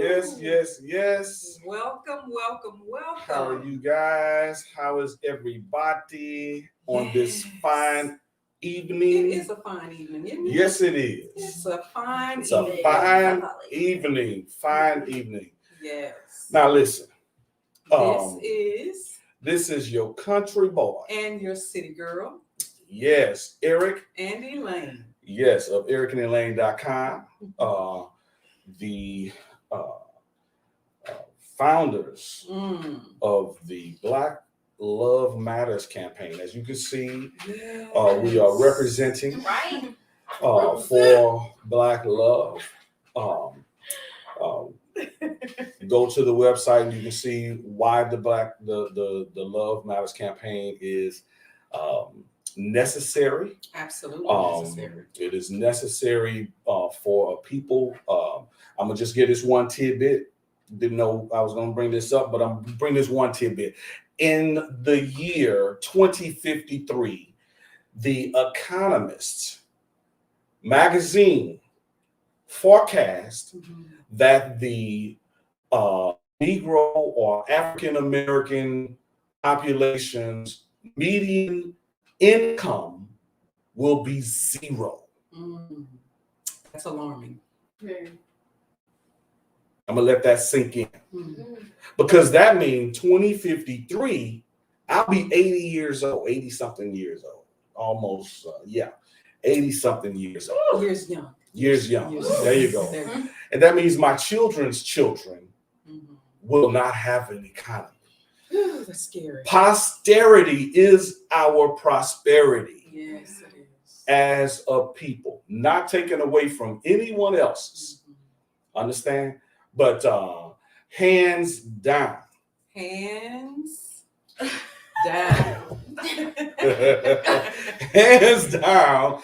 Yes. Welcome. How are you guys? How is everybody on this fine evening? It is a fine evening, isn't it? Yes, it is. It's a fine It's evening. a fine evening. Fine evening. Yes. Now listen. This is your country boy. And your city girl. Yes, Eric. And Elaine. Yes, of ericandelaine.com. The founders of the Black Love Matters campaign. As you can see, we are representing for Black love. Go to the website and you can see why the Love Matters campaign is necessary. Absolutely necessary. It is necessary for people. I'm gonna just give this one tidbit. Didn't know I was gonna bring this up, but I'm gonna bring this one tidbit. In the year 2053, The Economist magazine forecast that the Negro or African American population's median income will be zero. That's alarming. I'm gonna let that sink in. Because that means 2053, I'll be 80 years old, 80 something years old, almost, 80 something years old. Years young. There you go. And that means my children's children will not have an economy. That's scary. Posterity is our prosperity. Yes, it is. As a people, not taken away from anyone else's. Understand? But hands down. Hands down. Hands down,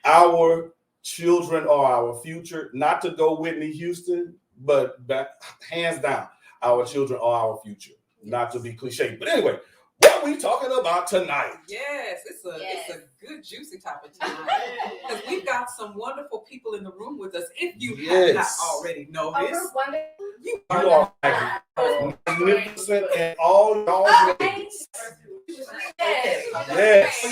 our children are our future. Not to go Whitney Houston, but hands down, our children are our future. Not to be cliche. But anyway, what are we talking about tonight? Yes, it's a good juicy topic tonight. Because we've got some wonderful people in the room with us. If you have not already noticed, you are magnificent and all y'all ways. Yes.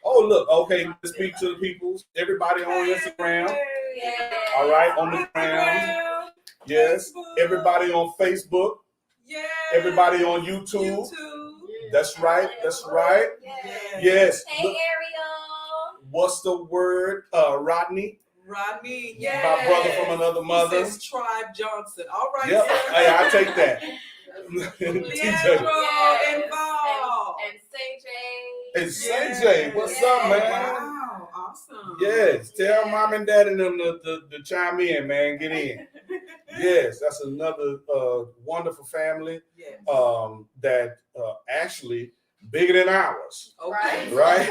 Oh, look, okay, let's speak to the people. Everybody on Instagram. All right, on the gram. Yes. Everybody on Facebook. Yeah. Everybody on YouTube. That's right. Yes. Hey, Ariel. What's the word? Rodney. Yes. My brother from another mother. He says Tribe Johnson. All right. Yep. Hey, I take that. Leandro involved. And CJ. What's up, man? Wow. Awesome. Yes. Tell mom and dad and them to chime in, man. Get in. Yes, that's another wonderful family. Yes. That actually bigger than ours. Okay. Right?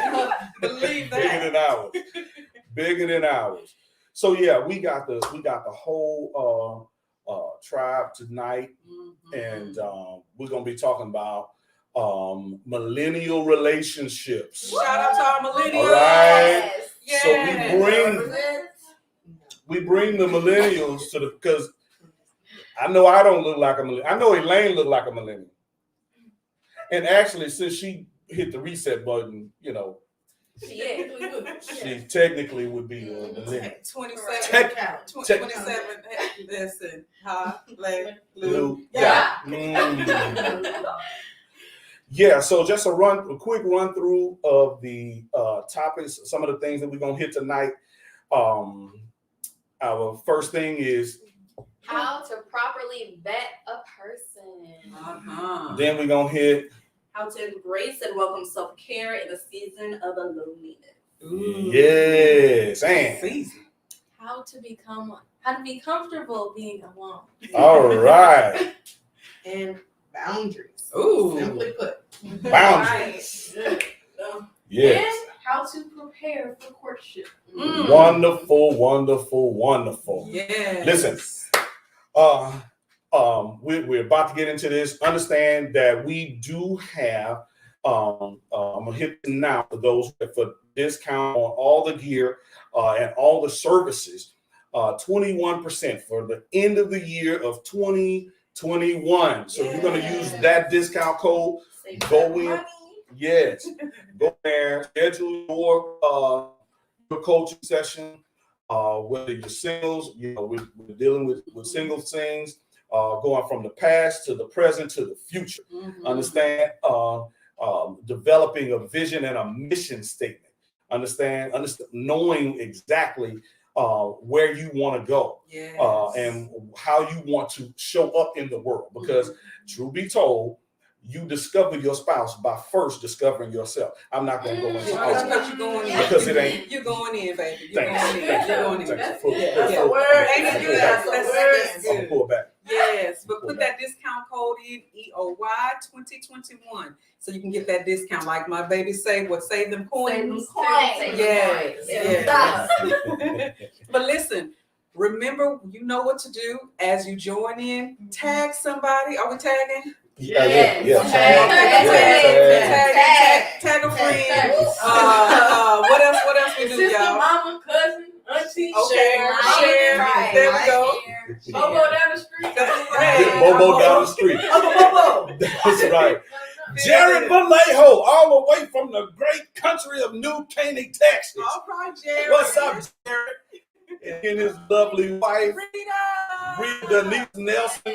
Believe that. Bigger than ours. So yeah, we got the whole tribe tonight, and we're gonna be talking about millennial relationships. Shout out to our millennials. All right. Yes. So we bring the millennials to the, because I know I don't look like a millennial. I know Elaine looked like a millennial. And actually, since she hit the reset button, you know, she technically would be a millennial. 27. 27. Listen. Yeah, so just a quick run through of the topics, some of the things that we're gonna hit tonight. Our first thing is how to properly vet a person. Then we're gonna hit how to embrace and welcome self-care in the season of loneliness. Yes, and how to be comfortable being alone. All right. And boundaries. Ooh. Simply put. Boundaries. Yes. And how to prepare for courtship. Wonderful, wonderful, wonderful. Yes. Listen, we're about to get into this. Understand that we do have I'm gonna hit now for those for discount on all the gear and all the services. 21% for the end of the year of 2021. So you're going to use that discount code. Go in. Yes. Go there. Schedule your coaching session. Whether you're singles, we're dealing with single things, going from the past to the present to the future. Mm-hmm. Understand? Developing a vision and a mission statement. Understand? Knowing exactly where you want to go, yes. And how you want to show up in the world. Because truth be told, you discover your spouse by first discovering yourself. I'm not going to go into all That's what you're going in. because it ain't. You're going in, baby. Thanks. You're going in. Thanks. That's a word. Thank you. That's a word. I'm gonna pull back. Yes, but put that discount code in EOY 2021 so you can get that discount. Like my baby say, what save them coins? Yes. But listen, remember, you know what to do as you join in. Tag somebody. Are we tagging? Yeah. Tag a friend. What else we do, Sister, y'all? mama, cousin, auntie, Share. Right. There we go. Bobo down the street. Get Bobo down the street. Uncle Bobo. That's right. Jared Vallejo, all the way from the great country of New Caney, Texas. All right, Jared. What's up, Jared? And his lovely wife, Rita Denise Nelson.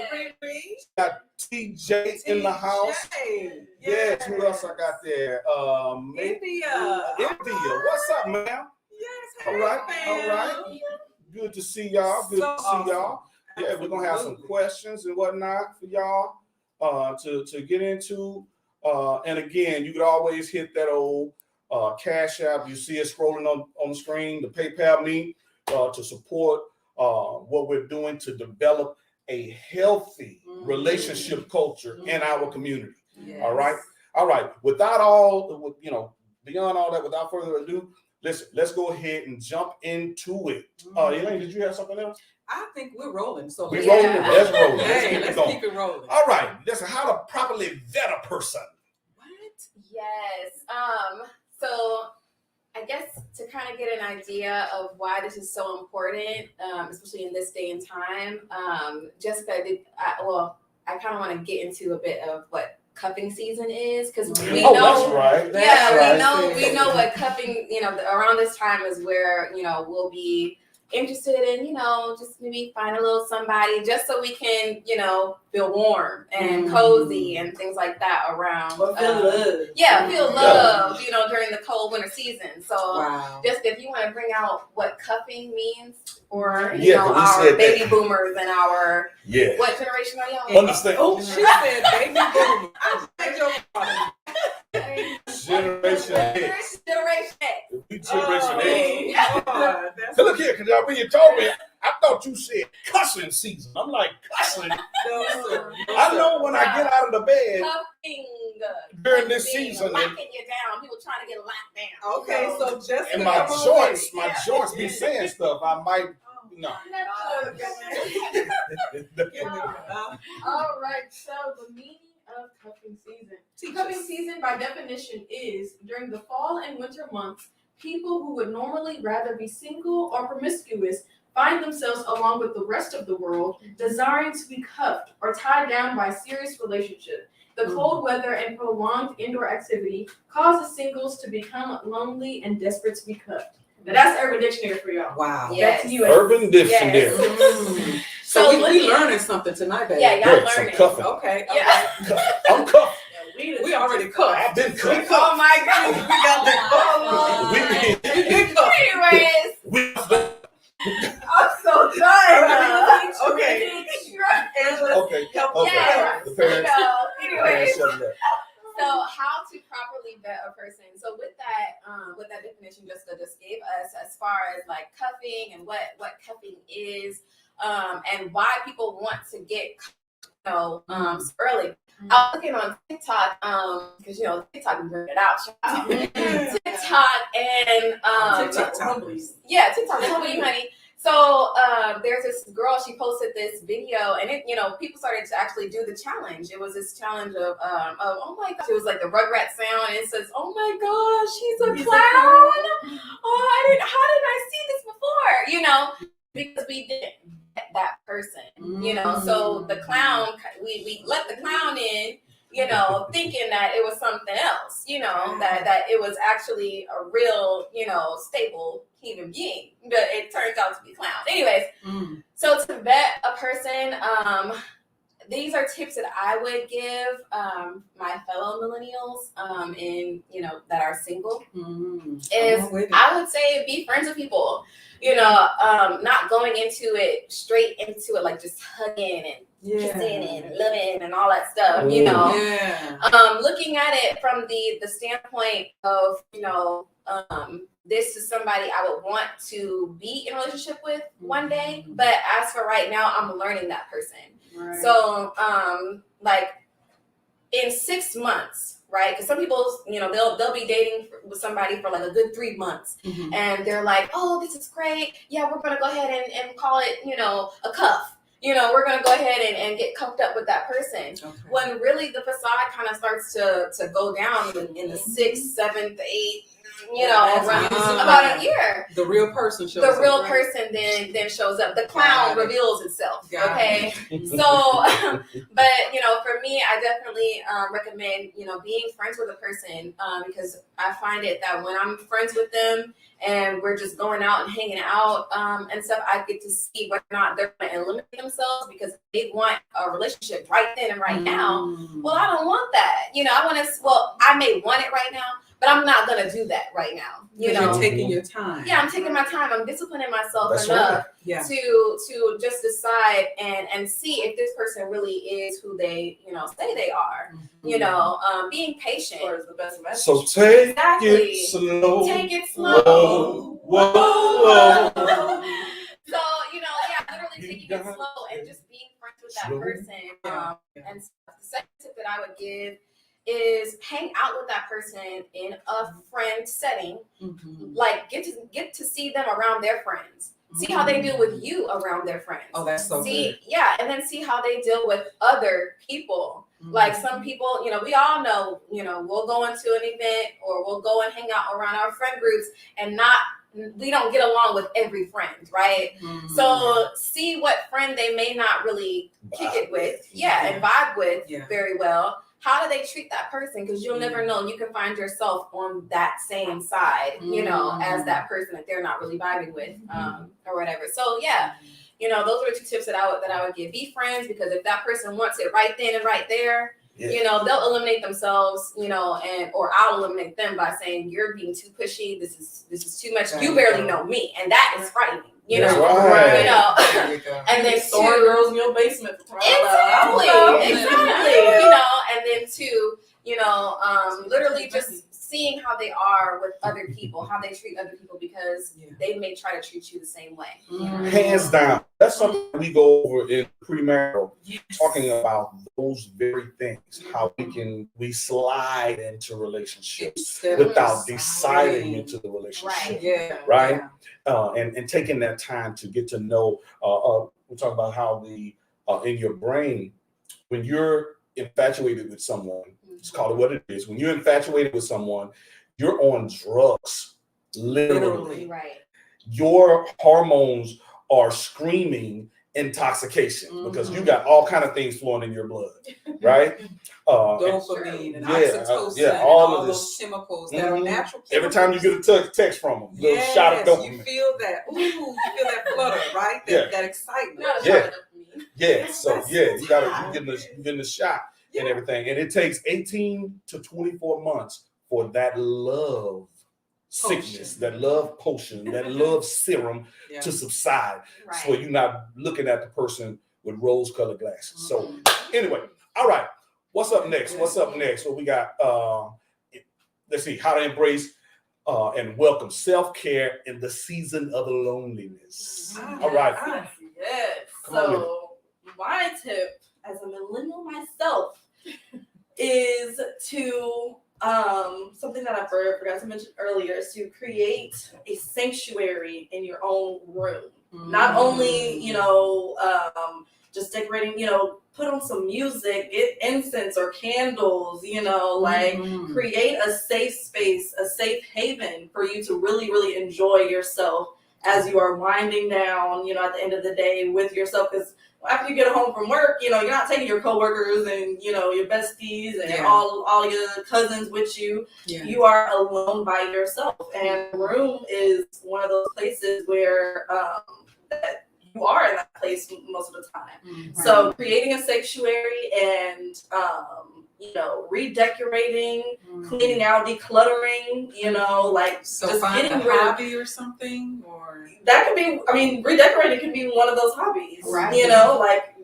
Got TJ in the house. Yes, who else I got there? India. What's up, ma'am? Yes, All right. Good to see y'all. Yeah, we're gonna have some questions and whatnot for y'all to get into. And again, you could always hit that old Cash App. You see it scrolling on the screen, the PayPal me to support what we're doing to develop a healthy relationship culture in our community. Yes. All right. Beyond all that, without further ado, listen, let's go ahead and jump into it. Elaine, did you have something else? I think we're rolling. So We're rolling. Let's roll. Let's keep it rolling. All right. Listen, how to properly vet a person. What? Yes. So I guess to kind of get an idea of why this is so important, especially in this day and time, Jessica, I kind of want to get into a bit of what cuffing season is, because we know. That's right. We know what cuffing. Around this time is where we'll be interested in just maybe find a little somebody just so we can feel warm and cozy and things like that around. But feel love. Yeah, feel love. During the cold winter season. So Wow. just if you want to bring out what cuffing means for our baby boomers and our Yeah. what generation are y'all? Understand? Oh, she said baby boomer. I beg your pardon. Generation X. Generation X. We Generation X. Oh, that's So look here, because when you told me, I thought you said cussing season. I'm like, cussing? I know when I get out of the bed Cuffing during this season, locking you down. People trying to get locked down. Okay, so Jessica, and my joints be saying stuff, I might, no. All right, so the meaning of cuffing season. Cuffing season, by definition, is during the fall and winter months, people who would normally rather be single or promiscuous find themselves, along with the rest of the world, desiring to be cuffed or tied down by a serious relationship. The cold weather and prolonged indoor activity causes singles to become lonely and desperate to be cuffed. Now that's Urban Dictionary for y'all. wow. Yes. Back to you. Urban Dictionary. Yes. So we looking- learning something tonight, baby. Yeah, y'all Good, some learning. cuffing. Okay. Yeah. I'm cuffed. We already cooked. I've been cuffed. Oh my goodness, we got that. Anyways, I'm so tired. Okay. Okay. Yes. The parents. Anyways. Shut it up. So how to properly vet a person. So with that definition Jessica just gave us, as far as like cuffing and what cuffing is, and why people want to get early. I was looking on TikTok, because TikTok can bring it out. TikTok and TikTok will humble you, honey. So there's this girl, she posted this video, and people started to actually do the challenge. It was this challenge of oh my gosh, it was like the Rugrat sound, and it says, oh my gosh, he's a clown. Oh, how did I see this before? because we didn't get that person, you know. So the clown, we let the clown in, you know, thinking that it was something else, you know, that it was actually a real, you know, stable human being, but it turns out to be a clown. Anyways, so to vet a person, these are tips that I would give my fellow millennials, and you know that are single. Is I would say be friends with people. You know, not going into it straight into it like just hugging and kissing and loving and all that stuff. You know, looking at it from the standpoint of, you know, this is somebody I would want to be in a relationship with one day. But as for right now, I'm learning that person. Right. So, like in 6 months, right? Because some people, you know, they'll be dating with somebody for like a good 3 months, and they're like, "Oh, this is great. Yeah, we're gonna go ahead and call it, you know, a cuff. You know, we're gonna go ahead and get cuffed up with that person." Okay. When really the facade kind of starts to go down in the 6th, 7th, 8th. You know, about a year. The real person shows up. The real person then shows up. The clown reveals itself. Okay. So, but you know, for me, I definitely recommend, you know, being friends with a person, because I find it that when I'm friends with them and we're just going out and hanging out and stuff, I get to see whether or not they're going to eliminate themselves because they want a relationship right then and right now. Well, I don't want that. You know, I may want it right now, but I'm not going to do that right now. You know, you're taking your time. Yeah, I'm taking my time. I'm disciplining myself enough to just decide and see if this person really is who they, you know, say they are. You know, being patient is the best message. So take it slow. Take it slow. Whoa. So, you know, literally taking it slow and just being friends with that person. And the second tip that I would give is hang out with that person in a friend setting. Like get to see them around their friends. See how they deal with you around their friends. Oh, that's so good. Yeah, and then see how they deal with other people. Like some people, you know, we all know, you know, we'll go into an event or we'll go and hang out around our friend groups and we don't get along with every friend, right? So see what friend they may not really kick it with, and vibe with very well. How do they treat that person? Because you'll never know. You can find yourself on that same side, you know, as that person that they're not really vibing with, or whatever. So you know, those are the 2 tips that I would give. Be friends, because if that person wants it right then and right there, you know, they'll eliminate themselves, you know, or I'll eliminate them by saying you're being too pushy. This is too much. You barely know me, and that is frightening. You know, you know, and then storing girls in your basement. Exactly. You know, and then 2, you know, literally just seeing how they are with other people, how they treat other people, because they may try to treat you the same way. Hands down. That's something we go over in premarital, talking about those very things, how we slide into relationships without deciding into the relationship. Right? And taking that time to get to know, we're talking about how in your brain, when you're infatuated with someone, just call it what it is. When you're infatuated with someone, you're on drugs, literally. Right. Your hormones are screaming intoxication because you got all kind of things flowing in your blood, right? Dopamine and oxytocin, all of those chemicals that are natural chemicals. Every time you get a text from them, little shot of dopamine. You feel that. Ooh, you feel that flutter, right? That excitement. So you getting the shot and everything, and it takes 18 to 24 months for that love sickness, that love potion, that love serum to subside. Right. So you're not looking at the person with rose-colored glasses. So anyway, all right. What's up next? Well, we got, let's see, how to embrace and welcome self-care in the season of loneliness. All right. Yes. So my tip as a millennial myself is to something that I forgot to mention earlier, is to create a sanctuary in your own room. Not only, you know, just decorating, you know, put on some music, get incense or candles, you know, like create a safe space, a safe haven for you to really, really enjoy yourself as you are winding down, at the end of the day with yourself. Because after you get home from work, you're not taking your coworkers and, your besties and all your cousins with you. Yeah. You are alone by yourself. And the room is one of those places where that you are in that place most of the time. Mm-hmm. So creating a sanctuary and, redecorating, cleaning out, decluttering, so just find getting a hobby or something, or that could be, redecorating could be one of those hobbies, right?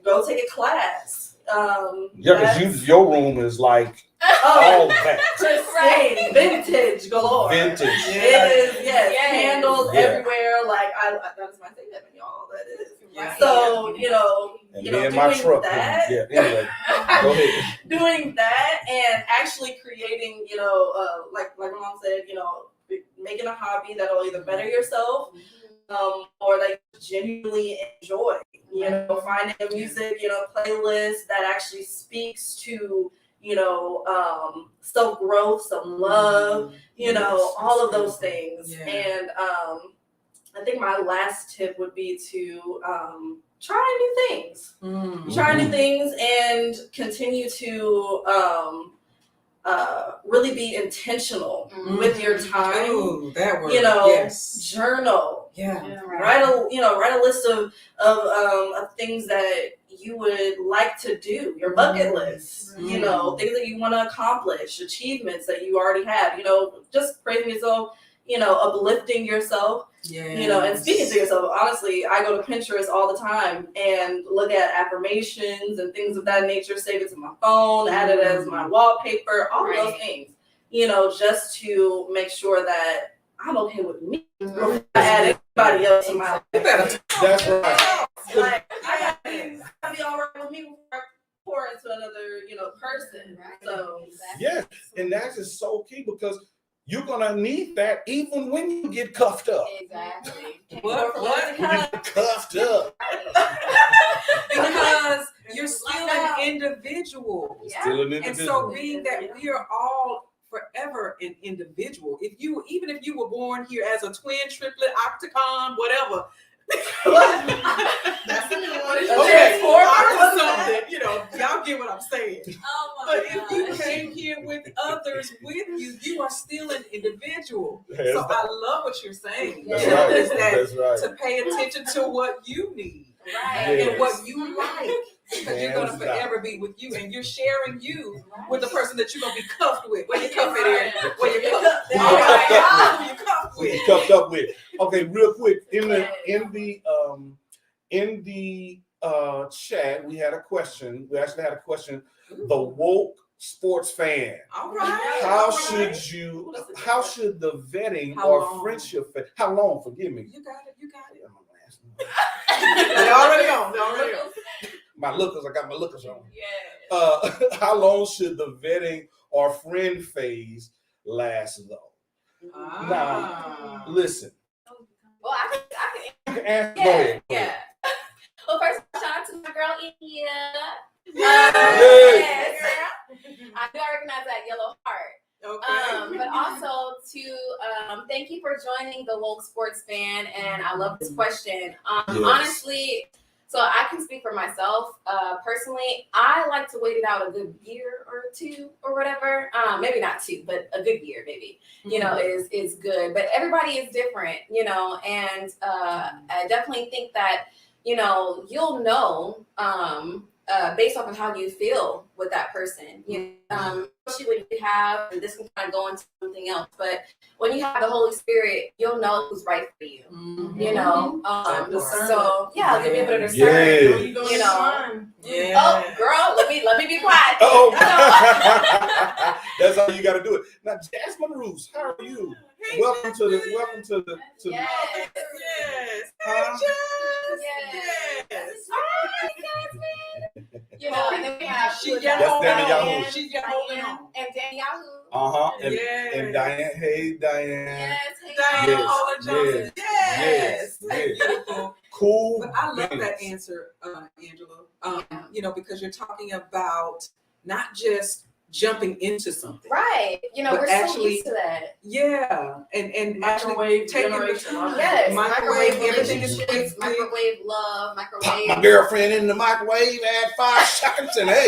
Go take a class. Because your room is like all that. Right. Vintage galore. Vintage. It is, yes. Candles everywhere. That's my thing, y'all. That is. Right. So, and doing my truck. that. Yeah, anyway. Go ahead. Doing that and actually creating, like Mom said, making a hobby that'll either better yourself or that you genuinely enjoy. Finding a music, playlist that actually speaks to, self-growth, self-love, all of those things. Yeah. And I think my last tip would be to try new things. Mm-hmm. Try new things and continue to really be intentional with your time. Ooh, that word. Yes. Journal. Yeah. Write a list of things that you would like to do, your bucket list, things that you want to accomplish, achievements that you already have, just praising yourself, uplifting yourself, and speaking to yourself. Honestly, I go to Pinterest all the time and look at affirmations and things of that nature, save it to my phone, add it as my wallpaper, all of those things, just to make sure that I'm okay with me before I add anybody else in my life. That's right. I gotta be all right with me before I pour into another, person. Right. So yes, and that is so key because you're gonna need that even when you get cuffed up. Exactly. What? When you get cuffed up. Because you're still an individual. Yeah. Still an individual. And so being that we are all forever an individual. Even if you were born here as a twin, triplet, octagon, whatever. That's okay, or something, y'all get what I'm saying. But if you came here with others with you, you are still an individual. So I love what you're saying. That's right. Is that That's right. to pay attention to what you need, right, and what you like. Because you're going to forever be with you, and you're sharing you with the person that you're going to be cuffed with. Where you cuffed it in? Where you cuffed with? You cuffed up with. Okay, real quick. In the chat, we had a question. We actually had a question. The woke sports fan. All right. How should the vetting or friendship? How long? Forgive me. You got it. They're already on. My lookers, I got my lookers on. Yeah. How long should the vetting or friend phase last, though? Now, listen. Well, I can answer. Yeah. Go ahead. Yeah. Well, first, shout out to my girl India. Yes. I do recognize that yellow heart. Okay. But also to thank you for joining the woke sports fan, and I love this question. Honestly. So I can speak for myself. Personally, I like to wait it out a good year or two or whatever. Maybe not two, but a good year, maybe, is good. But everybody is different, and I definitely think that, you'll know based off of how you feel with that person. Especially when you have, and this can kind of go into something else, but when you have the Holy Spirit, you'll know who's right for you. So yeah, you'll be able to discern. Yeah. Oh, girl, let me be quiet. Oh, that's how you got to do it. Now, Jasmine Roos, how are you? Welcome to the. Yes. Yes. Hi, Jasmine. And then we have She's holding on. And Dan Yahoo. And Diane. Hey, Diane. Yes. Hey, Diane. Yes. Yes. Beautiful. Cool. But I love that answer, Angela. Because you're talking about not just jumping into something. Right. You know, But we're actually- so used to that. Yeah, and actually Microwave taking the generation. time. Yes, Microwave, microwave everything is relationships, quickly. microwave love, Pop microwave. my girlfriend in the microwave, add 5 seconds, and hey,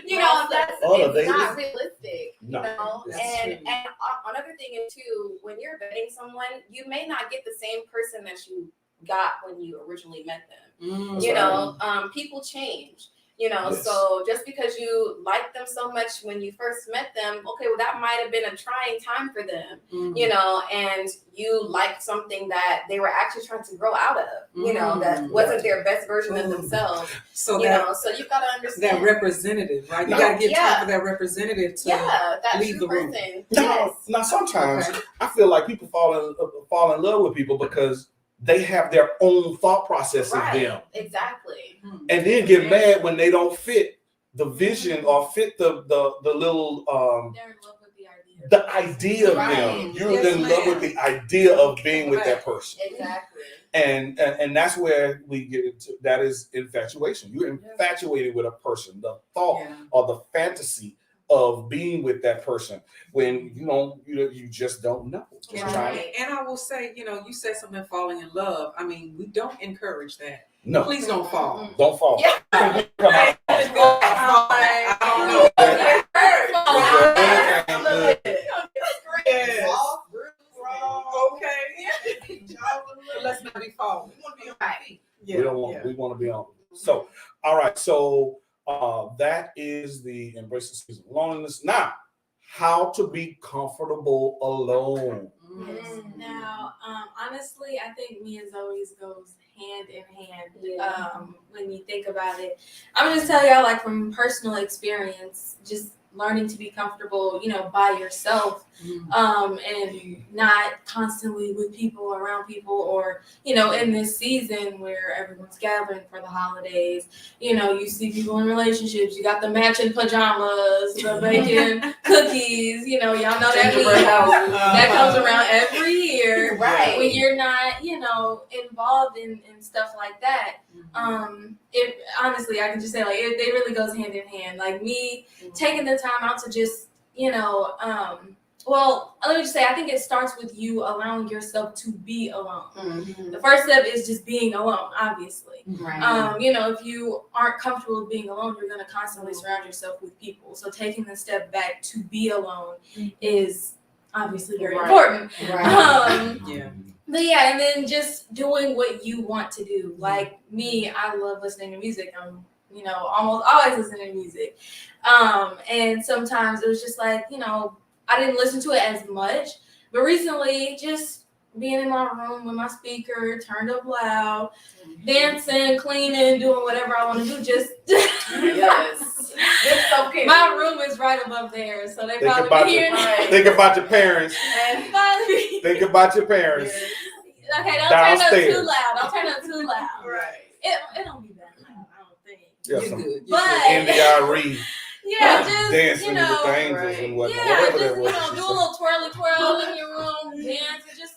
You know, that's All the it's not ladies. realistic. No, You know, that's and true. and another thing is too, when you're vetting someone, you may not get the same person that you got when you originally met them. Mm. You right. know, people change. You know, Yes. so just because you like them so much when you first met them, okay, well that might have been a trying time for them. Mm. You know, and you liked something that they were actually trying to grow out of. You know, that Mm. wasn't their best version of themselves. So You that know, so you've got to understand that representative, right? You No. got to give Yeah. time for that representative to. yeah, that leave true the room. person. Now, Yes. now sometimes Okay. I feel like people fall in love with people because they have their own thought process of Right. them, Exactly. and then get mad when they don't fit the vision or fit the little They're in love with the idea. the idea of Right. them. You're Yes, in love with ma'am. the idea of being with Right. that person. Exactly. And that's where we get into that is infatuation. You're infatuated with a person, the thought Yeah. or the fantasy of being with that person when you just don't know. Just Right. trying to- And I will say, you said something falling in love. I mean, we don't encourage that. No, Please don't fall. don't fall. Yeah. Come out. I don't know. Yeah. Okay. But let's not be falling. Yeah. We don't want. We want to be on. So, all right. So that is the embrace the season of loneliness. Now, how to be comfortable alone. Yes. Now, honestly, I think me and Zoe's goes hand in hand. Yeah. When you think about it, I'm gonna just tell y'all, like from personal experience, just learning to be comfortable, by yourself, and not constantly with people, around people, or in this season where everyone's gathering for the holidays. You see people in relationships. You got the matching pajamas, the bacon cookies. Y'all know that Gingerbread house. that comes around every year. Right. When you're not, involved in stuff like that. It honestly, I can just say like it really goes hand in hand. Like me taking the time out to just, well, let me just say, I think it starts with you allowing yourself to be alone. Mhm. The first step is just being alone, obviously. Right. If you aren't comfortable with being alone, you're going to constantly surround yourself with people. So taking the step back to be alone is obviously very important. Right. Yeah. But yeah, and then just doing what you want to do. Like me, I love listening to music. I'm, almost always listening to music. And sometimes it was just like, I didn't listen to it as much. But recently, just being in my room with my speaker turned up loud, dancing, cleaning, doing whatever I want to do, just Yes. It's okay. my room is right above there, so they Think probably about be hearing Right. Think about your parents. Probably- Think about your parents. Okay, don't turn up Downstairs. too loud. Don't turn up too loud. Right. It don't be that loud, I don't think. Yeah, You're some good. But- NDRE Yeah, just dancing with the angels right. and whatnot. yeah, Whatever just that was. she do a said. little twirly twirl in your room, dance, and just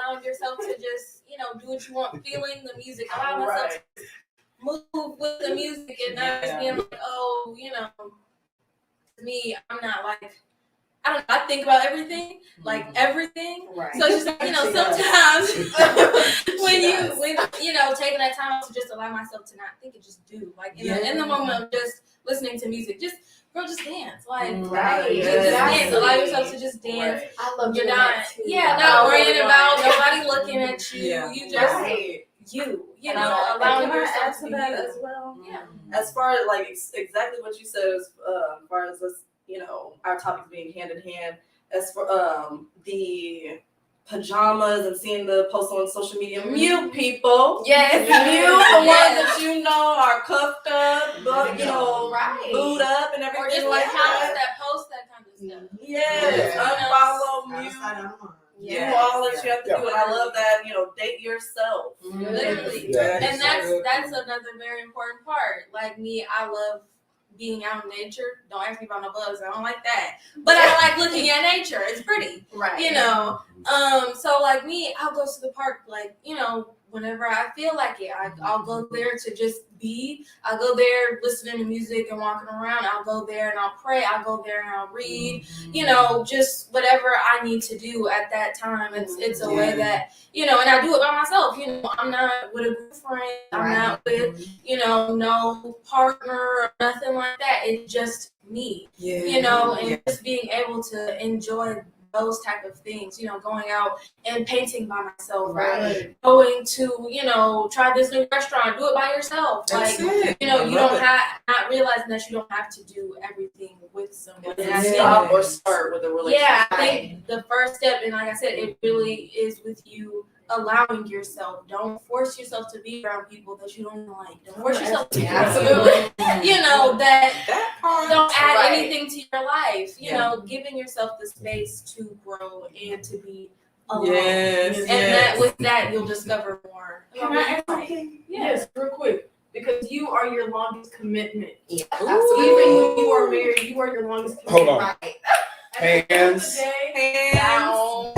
allowing yourself to just do what you want, feeling the music, allow myself to move with the music and not just being like, oh, me, I'm not like, I don't know, I think about everything, like everything. Right. So it's just like, sometimes when taking that time to just allow myself to not think and just do, like in the moment of just listening to music, just dance, like Right. just dance, allow yourself to just dance. Right. I love You're doing not, that too. not worrying about nobody looking at you. Yeah. You just Right. allowing Can I yourself add to to be that you. as well? Yeah. As far as like exactly what you said, as far as this, our topics being hand in hand, as for the pajamas and seeing the posts on social media, mute people. Yes. Mute the ones that are cuffed up, but Right. booed up and Or everything just the like accounts that. that post that kind of stuff. Yes, unfollow, mute. Yes. Do all that you have to do, and I love that. Date yourself. Literally. Yeah. And that's another very important part. Like me, I love being out in nature. Don't ask me about no bugs. I don't like that. But I like looking at nature. It's pretty. Right. So like me, I'll go to the park, like, whenever I feel like it. I'll go there to just be. I'll go there listening to music and walking around. I'll go there and I'll pray. I'll go there and I'll read. You know, just whatever I need to do at that time. It's a way that, you know, and I do it by myself. You know, I'm not with a group of friends. I'm not with, you know, no partner or nothing like that. It's just me. You know, and just being able to enjoy those type of things, you know, going out and painting by myself, right? Going to, you know, try this new restaurant, do it by yourself. That's like, it. You know, you don't have, not realizing that you don't have to do everything with someone. Stop or start with a relationship. Yeah, I think the first step, and like I said, it really is with you allowing yourself. Don't force yourself to be around people that you don't like. Don't force yourself to be around, you know, that don't add anything to your life. You know, giving yourself the space to grow and to be alone. And that with that, you'll discover more. Can I ask something? Yes, real quick. Because you are your longest commitment. Yeah, absolutely. Even when you are married, you are your longest commitment. Hold on. Right. Hands Down.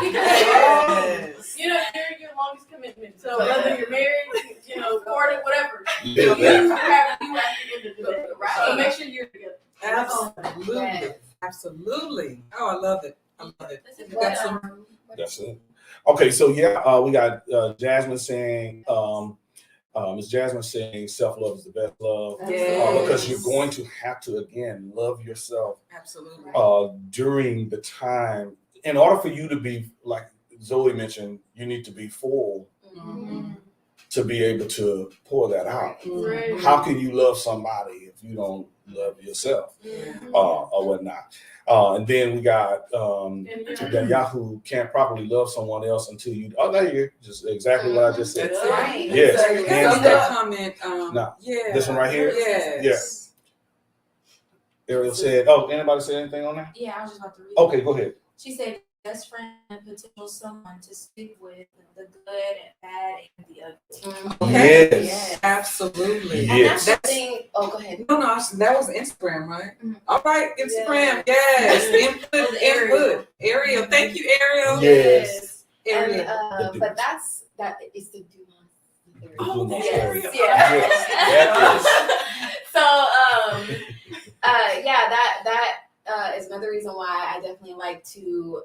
Because you know, you're your longest commitment. So whether you're married, you know, courting, whatever, you have you at the end of the day. Right. So make sure you're together. Absolutely. Absolutely. Oh, I love it. I love it. That's it. Okay, so we got Jasmine saying, Ms. Jasmine saying self-love is the best love. Because you're going to have to, again, love yourself. Absolutely. During the time, in order for you to be, like Zoe mentioned, you need to be full to be able to pour that out. Right. How can you love somebody if you don't love yourself or whatnot? And then we got that Yahoo can't properly love someone else until you. Oh, there you go. Just exactly what I just said. That's right. Yes. Hands down. Comment. Now, yeah. this one right here. Yes. Yeah. Ariel said. Oh, anybody say anything on that? Yeah, I was just about to read. Okay, go ahead. She said, best friend and potential someone to stick with the good and bad and the ugly. Okay. Yes. Absolutely. And that's the thing. Oh, go ahead. No, that was Instagram, right? All right, Instagram. Yes. Input. Ariel. Thank you, Ariel. Yes. And, but that is the Dumas. Oh, that's yes. Ariel. That is another reason why I definitely like to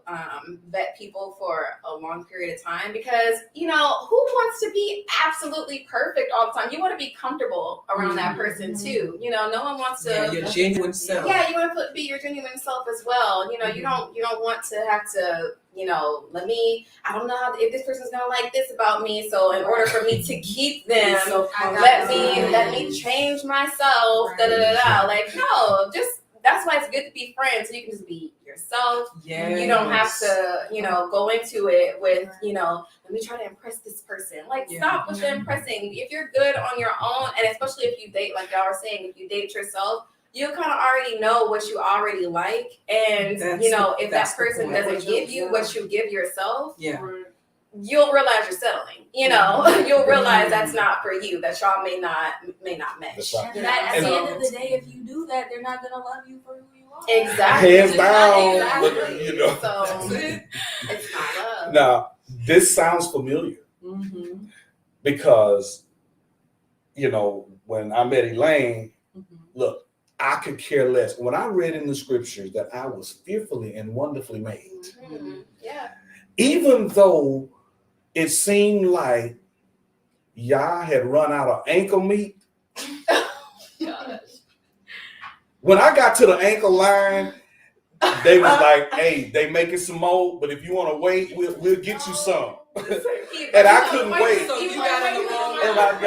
vet people for a long period of time, because, you know, who wants to be absolutely perfect all the time? You want to be comfortable around that person too. You know, no one wants to. Your genuine self. Yeah, you want to be your genuine self as well. You know, you don't want to have to, you know, I don't know if this person's gonna like this about me. So in order for me to keep them, let me change myself. Like, no, just. That's why it's good to be friends. So you can just be yourself. Yes. You don't have to, you know, go into it with, you know, let me try to impress this person. Like, stop with the impressing. If you're good on your own, and especially if you date, like y'all were saying, if you date yourself, you kind of already know what you already like. And, you know, if that person doesn't give you what you give yourself, you'll realize you're settling. You know, you'll realize that's not for you. That y'all may not match. And at the end of the day, if you do that, they're not gonna love you for who you are. Exactly. Hands down. Exactly. You know. So it's not love. Now, this sounds familiar because, you know, when I met Elaine, look, I could care less. When I read in the scriptures that I was fearfully and wonderfully made, even though it seemed like Yah had run out of ankle meat. When I got to the ankle line, they was like, hey, they making some more, but if you want to wait, we'll get you some. And I couldn't wait. So you got in the wrong and I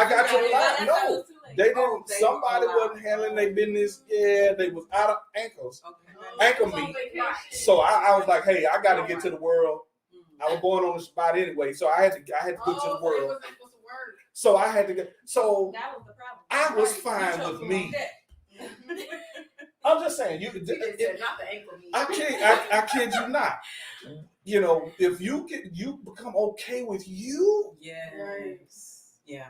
got to the line. No, they didn't. Somebody wasn't handling their business. Yeah, they was out of ankle meat. So I was like, hey, I got to get to the world. I was going on the spot anyway, so I had to get to the world. So I had to get. So that was the problem. I was fine with me. I'm just saying, not the ankle meat. I kid you not. You know, if you become okay with you. Yes. Yeah.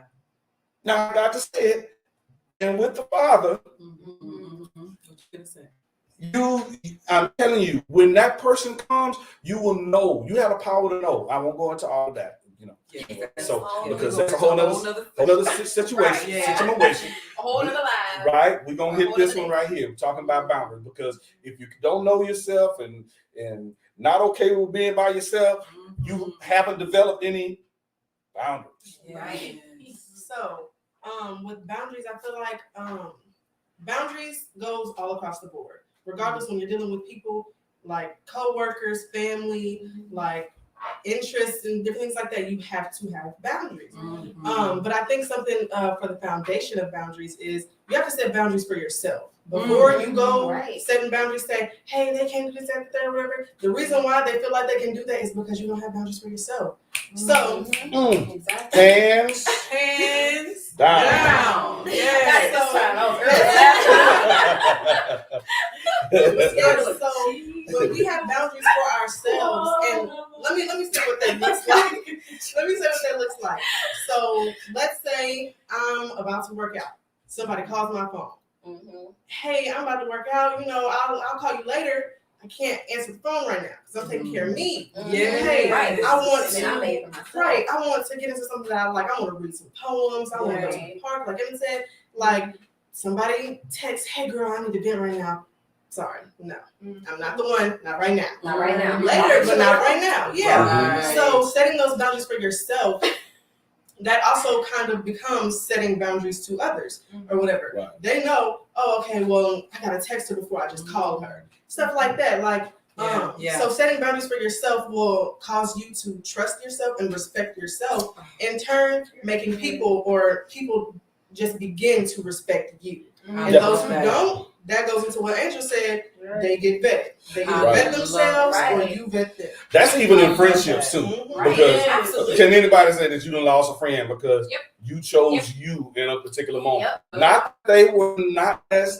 Now I got to say it, and with the Father. What you gonna say? I'm telling you, when that person comes, you will know. You have the power to know. I won't go into all of that, you know. Yeah. So Yeah. because that's a whole nother situation, Right, yeah. situation. A whole other line. Right? We're gonna hit Whole this other one day. right here. We're talking about boundaries, because if you don't know yourself and not okay with being by yourself, you haven't developed any boundaries. Right. So, with boundaries, I feel like boundaries goes all across the board. Regardless, when you're dealing with people like coworkers, family, like interests and different things like that, you have to have boundaries. But I think something for the foundation of boundaries is you have to set boundaries for yourself. Before you go setting boundaries, say, hey, they can't do this, that, or whatever. The reason why they feel like they can do that is because you don't have boundaries for yourself. So, Exactly. Hands down. So when we have boundaries for ourselves, and let me say what that looks like. So let's say I'm about to work out. Somebody calls my phone. Hey, I'm about to work out. I'll call you later. I can't answer the phone right now because I'm taking care of me. Hey, I want to get into something that I like. I want to read some poems. I want to go to the park. Like Evan said, like somebody texts, hey girl, I need to vent right now. Sorry, no, I'm not the one. Not right now. Not right now. Later, but not right now. Yeah. Right. So setting those boundaries for yourself, that also kind of becomes setting boundaries to others or whatever. Right. They know, oh, okay, well, I gotta text her before I just call her. Stuff like that. So setting boundaries for yourself will cause you to trust yourself and respect yourself, in turn making people just begin to respect you. And those who don't, that goes into what Angel said, they get vetted. They either vet themselves or you vet them. That's even in friendships too. Because can anybody say that you done lost a friend because you chose you in a particular moment? Not they were not less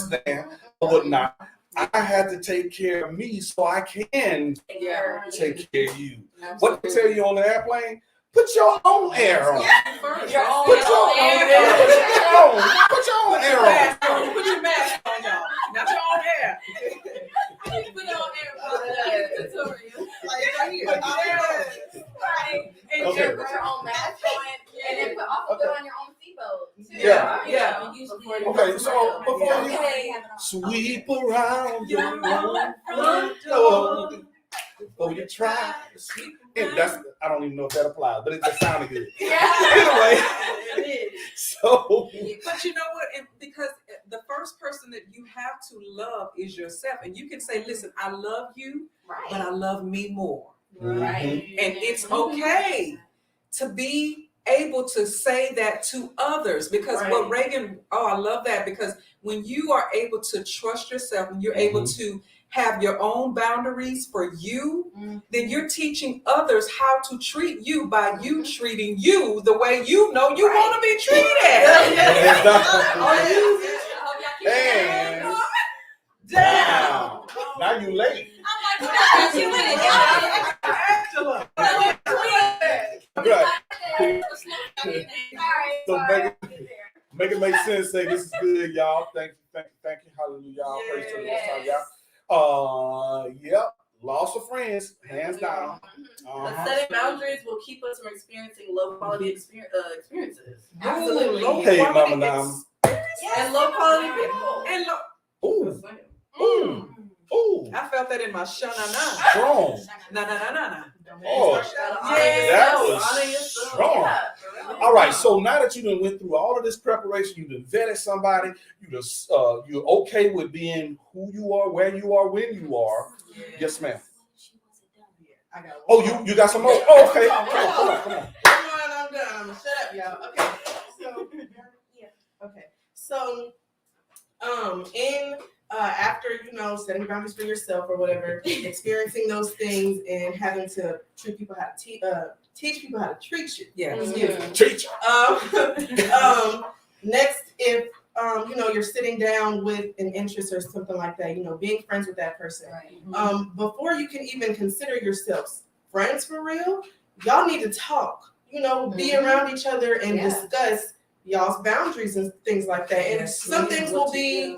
than or whatnot. I had to take care of me so I can take care of you. What they tell you on the airplane? Put your own air on. Put your own air on. Put your mask on, y'all. Not your own hair. Put it on air. Tutorial. Like right here. Right. And put your own mask on, and then put on your own seatbelt too. Yeah. Okay, so before you sweep around your front door, before you try to sweep. I don't even know if that applies, but it just sounded good. Anyway, so. But you know what? Because the first person that you have to love is yourself, and you can say, "Listen, I love you, but I love me more." Right. And it's okay to be able to say that to others, because what Reagan, I love that, because when you are able to trust yourself, when you're able to have your own boundaries for you, then you're teaching others how to treat you by you treating you the way you know you want to be treated. Hands down. Now you late. I'm like, you with it, Angela. So make it make sense. Say this is good, y'all. Thank you, hallelujah, y'all. Praise to the Most High, y'all. Loss of friends, hands down. But setting boundaries will keep us from experiencing low quality experiences. Absolutely. Okay, Mama Nam. And low quality people. And Ooh. I felt that in my sha-na-na. Strong. Na-na-na-na-na. Oh, that was strong. All right, so now that you done went through all of this preparation, you done vetted somebody, you're okay with being who you are, where you are, when you are. Yes, ma'am. I got one. Oh, you got some more? Oh, okay. Come on. I'm done. I'm gonna shut up, y'all. Okay. So, in after setting boundaries for yourself or whatever, experiencing those things and having to teach people how to treat you. Yeah. Treat you. Next, if you're sitting down with an interest or something like that, being friends with that person. Right. Before you can even consider yourselves friends for real, y'all need to talk. Be around each other and discuss y'all's boundaries and things like that. And some things will be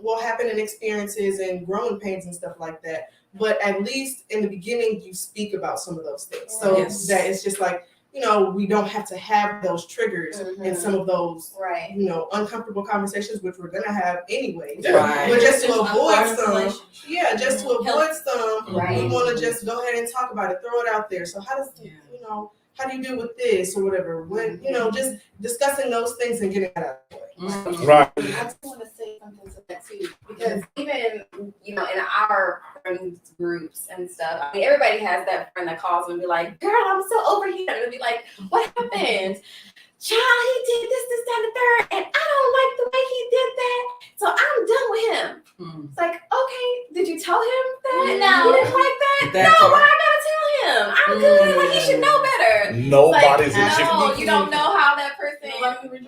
will happen in experiences and growing pains and stuff like that. But at least in the beginning, you speak about some of those things, so that it's just like, you know, we don't have to have those triggers and some of those, you know, uncomfortable conversations, which we're gonna have anyway. Right. But just to avoid some, just to avoid some, we want to just go ahead and talk about it, throw it out there. So how does, you know, how do you deal with this or whatever? When, you know, just discussing those things and getting it out of the way. Right. I just want to say something to that too, because even, you know, in our friends groups and stuff, I mean, everybody has that friend that calls and be like, "Girl, I'm so over here," and be like, "What happened?" "Child, he did this, that, and the third, and I don't like the way he did that, so I'm done with him." It's like, okay, did you tell him that? No. You didn't like that? No, why I gotta tell him? I'm good. Like, you should know better. Nobody's like, no, you don't know how that person was raised.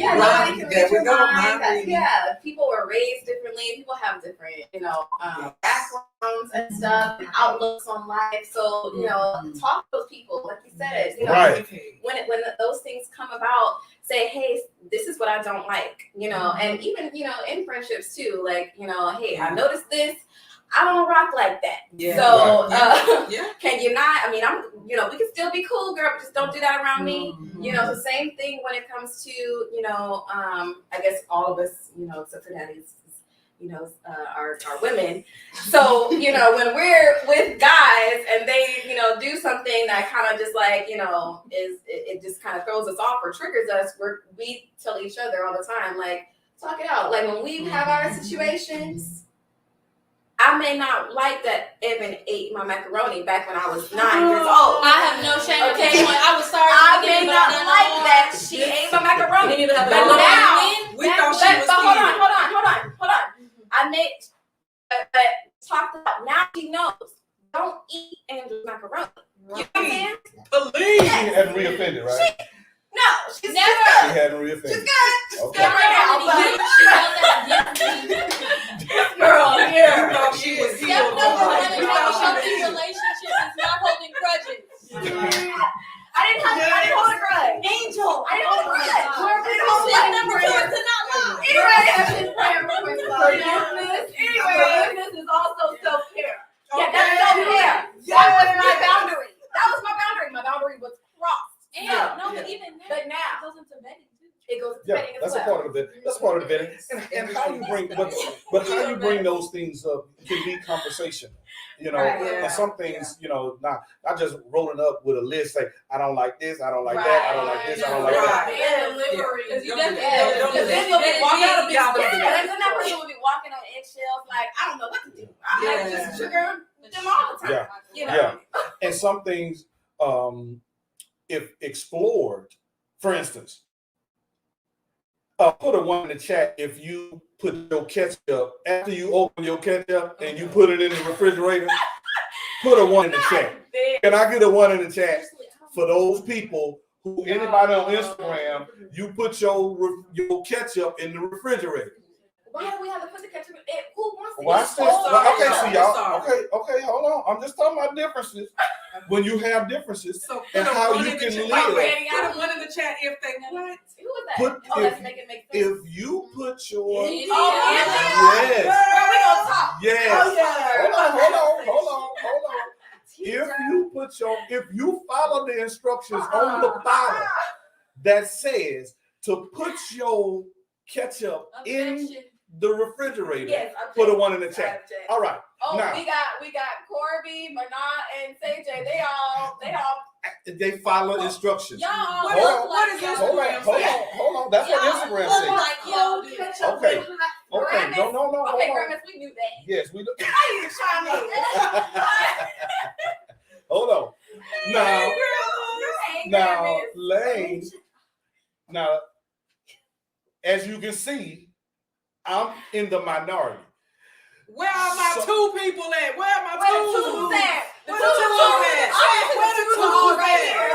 Nobody can read your mind. Yeah, people were raised differently. People have different, you know, backgrounds and stuff, and outlooks on life. So, you know, talk to those people, like you said. You know, when those things come about, say, "Hey, this is what I don't like," you know, and even, you know, in friendships too, like, you know, "Hey, I noticed this. I don't rock like that. So, can you not? I mean, you know, we can still be cool, girl, but just don't do that around me." You know, the same thing when it comes to, you know, I guess all of us, you know, except for daddies, you know, are women. So, you know, when we're with guys and they, you know, do something that kind of just like, you know, it just kind of throws us off or triggers us, we tell each other all the time, like, talk it out. Like, when we have our situations, I may not like that Evan ate my macaroni back when I was 9 years old. I have no shame. Okay, I was sorry. I may not like that she ate my macaroni. But now, we thought she was hold on. I made, but talked about. Now she knows. Don't eat Andrew's macaroni. You know what I'm saying? Believe she hadn't reoffended, right? She's never. She hadn't reoffended. She's good. Okay. This girl here. You thought she was Step number one in a healthy relationship is not holding grudges. I didn't hold a grudge. Angel, I didn't hold a grudge. Step number two is to not lie. Forgiveness is also self-care. Yeah, that's self-care. That was my boundary. My boundary was crossed. But even now, but now it goes into vetting too. It goes into vetting as that's well. a part of it. That's part of the vetting. And how you bring, but how you bring those things up can be conversation. You know, and some things, you know, not just rolling up with a list, say, "I don't like this, I don't like that, I don't like this, I don't like that." Because then that person will be walking on eggshells, like, I don't know what to do. I'm like, just trigger them all the time. You know? And some things, if explored, for instance, put a one in the chat if you put your ketchup, after you open your ketchup and you put it in the refrigerator, put a one in the chat. Can I get a one in the chat for those people who, anybody on Instagram, you put your ketchup in the refrigerator? Why do we have to put the ketchup in? Who wants to Watch this. Okay, so y'all. Okay, hold on. I'm just talking about differences. When you have differences, so and how you can live. Put one in the chat if they what? Who is that? Let's make it make sense. If you put your yes. Girl, we gonna talk. Yes. Oh, yeah. Hold on. If you follow the instructions on the bottle that says to put your ketchup in the refrigerator, put a one in the chat. All right. Oh, now, we got Corby, Manat, and CJ. They follow instructions. Y'all, what is Instagram? Hold on. That's what Instagram says. Okay. No. Okay, Grimace, we knew that. Yes, we do. I need to chime in. Hold on. Now, Lane. Now, as you can see, I'm in the minority. Where are my two people at? Where are my two? Where the two at?